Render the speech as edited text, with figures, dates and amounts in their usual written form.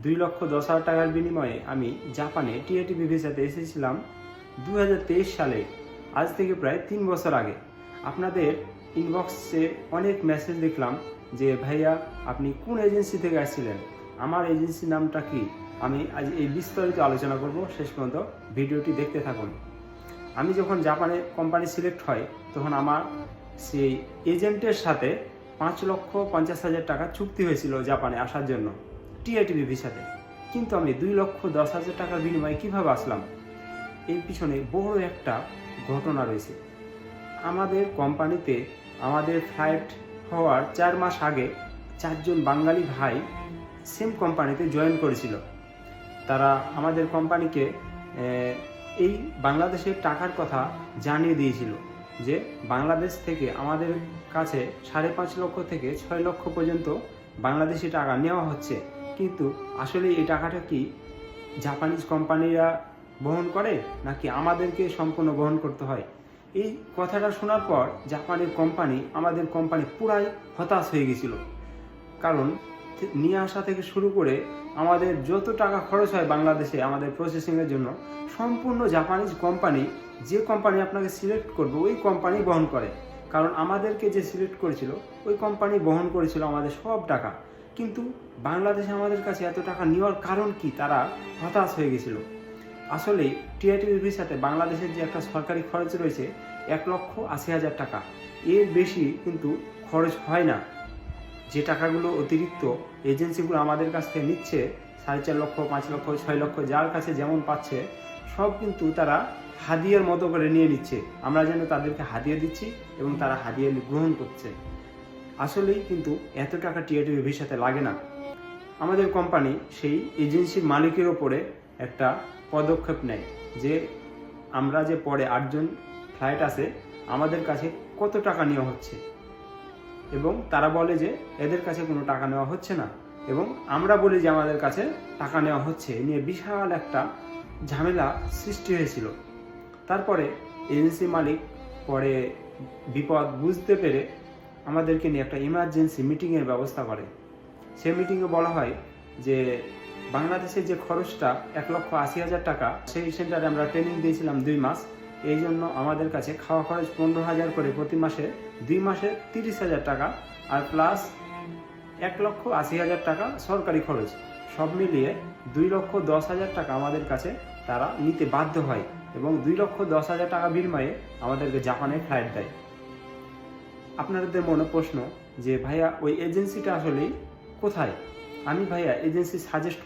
2,10,000 টাকার বিনিময়ে আমি জাপানে টিএটিপি ভিসাতে এসেছিলাম 2023 সালে, আজ থেকে প্রায় 3 বছর আগে। আপনাদের ইনবক্সে অনেক মেসেজ দেখলাম যে ভাইয়া আপনি কোন এজেন্সি থেকে আসছিলেন, আমার এজেন্সির নামটা কি। আমি আজ এই বিস্তারিত আলোচনা করব, শেষ পর্যন্ত ভিডিওটি দেখতে থাকুন। আমি যখন জাপানে কোম্পানি সিলেক্ট হয় তখন আমার সেই এজেন্টের সাথে 5,50,000 টাকা চুক্তি হয়েছিল জাপানে আসার জন্য টিআইটিপি ভিসাতে। কিন্তু আমি 2,10,000 টাকার বিনিময়ে কীভাবে আসলাম, এর পিছনে বড় একটা ঘটনা রয়েছে। আমাদের কোম্পানিতে আমাদের ফ্লাইট হওয়ার 4 মাস আগে 4 জন বাঙালি ভাই সেম কোম্পানিতে জয়েন করেছিল। তারা আমাদের কোম্পানিকে এই বাংলাদেশের টাকার কথা জানিয়ে দিয়েছিল যে বাংলাদেশ থেকে আমাদের কাছে 5.5 লক্ষ থেকে 6 লক্ষ পর্যন্ত বাংলাদেশি টাকা নেওয়া হচ্ছে। কিন্তু আসলে এই টাকাটা কি জাপানিজ কোম্পানিরা বহন করে নাকি আমাদেরকে সম্পূর্ণ বহন করতে হয়। এই কথাটা শোনার পর জাপানের কোম্পানি, আমাদের কোম্পানি পুরাই হতাশ হয়ে গেছিল। কারণ নিয়ে আসা থেকে শুরু করে আমাদের যত টাকা খরচ হয় বাংলাদেশে আমাদের প্রসেসিংয়ের জন্য, সম্পূর্ণ জাপানিজ কোম্পানি, যে কোম্পানি আপনাকে সিলেক্ট করবে ওই কোম্পানি বহন করে। কারণ আমাদেরকে যে সিলেক্ট করেছিল ওই কোম্পানি বহন করেছিল আমাদের সব টাকা। কিন্তু বাংলাদেশে আমাদের কাছে এত টাকা নেওয়ার কারণ কি, তারা হতাশ হয়ে গেছিল। আসলে টিআইটিপি ভিসাতে বাংলাদেশের যে একটা সরকারি খরচ রয়েছে 1,80,000 টাকা, এর বেশি কিন্তু খরচ হয় না। যে টাকাগুলো অতিরিক্ত এজেন্সিগুলো আমাদের কাছ থেকে নিচ্ছে 4.5 লক্ষ, 5 লক্ষ, 6 লক্ষ, যার কাছে যেমন পাচ্ছে সব কিন্তু তারা হাদিয়ার মতো করে নিয়ে নিচ্ছে। আমরা যেন তাদেরকে হাদিয়া দিচ্ছি এবং তারা হাদিয়া গ্রহণ করছে। আসলেই কিন্তু এত টাকা টিআইটিপি ভিসাতে লাগে না। আমাদের কোম্পানি সেই এজেন্সির মালিকের ওপরে একটা পদক্ষেপ নেয় যে আমরা যে পরে 8 জন ফ্লাইট আছে আমাদের কাছে কত টাকা নেওয়া হচ্ছে, এবং তারা বলে যে এদের কাছে কোনো টাকা নেওয়া হচ্ছে না, এবং আমরা বলি যে আমাদের কাছে টাকা নেওয়া হচ্ছে। নিয়ে বিশাল একটা ঝামেলা সৃষ্টি হয়েছিল। তারপরে এজেন্সি মালিক পরে বিপদ বুঝতে পেরে আমাদেরকে নিয়ে একটা ইমার্জেন্সি মিটিংয়ের ব্যবস্থা করে। সেই মিটিংয়ে বলা হয় যে বাংলাদেশের যে খরচটা 1,80,000 টাকা, সেই সেন্টারে আমরা ট্রেনিং দিয়েছিলাম 2 মাস। এই জন্য আমাদের কাছে খাওয়া খরচ 15,000 করে প্রতি মাসে, 2 মাসে 30,000 টাকা, আর প্লাস 1,80,000 টাকা সরকারি খরচ, সব মিলিয়ে 2,10,000 টাকা আমাদের কাছে তারা নিতে বাধ্য হয়, এবং 2,10,000 টাকা বিনিময়ে আমাদেরকে জাপানে ফ্লাইট দেয়। আপনাদের মনে প্রশ্ন যে ভাইয়া ওই এজেন্সিটা আসলে কোথায়। আমি ভাইয়া এজেন্সি সাজেস্ট